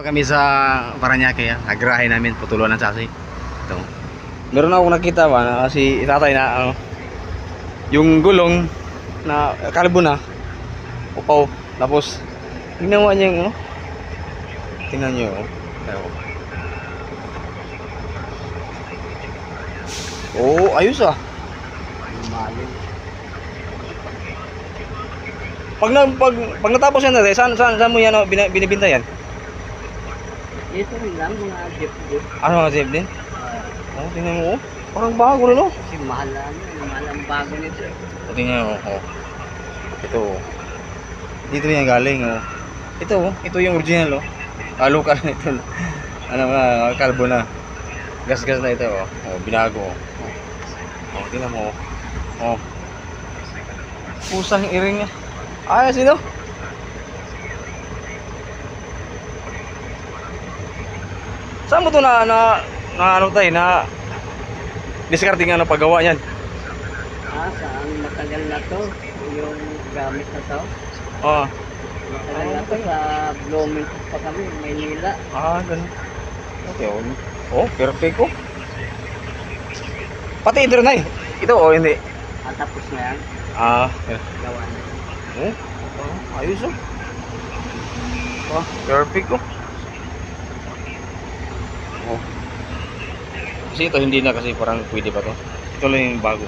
Kami sa Paranaque, agrahe namin, putulan ng sasi. Ito. Meron akong nakita ba na si tatay na yung gulong na kalbo na upaw. Tapos ginawa niya yung tingnan niyo ayos Pag natapos yan natin, saan mo yan binibinta yan? Ito rin lang, mga jeep. Ano mga jeep din? Tingnan mo parang bago rin Kasi mahal ang bago nito. Tingnan mo ito dito yan galing ito yung original local na ito kalbo na gas na ito binago tingnan mo pusang iring ayos ito. Saan mo to na ano tayo na discarding paggawa niyan? Saan matagal na to? Yung gamit na to? Oo. Matagal na to sa blooming pa kami, Maynila. Ganun. Okay, perfect Pati ito na ito hindi? Tapos na yan. Gawa na. Ayos perfect kasi ito hindi na kasi parang pwede pa to. Ito lang yung bago.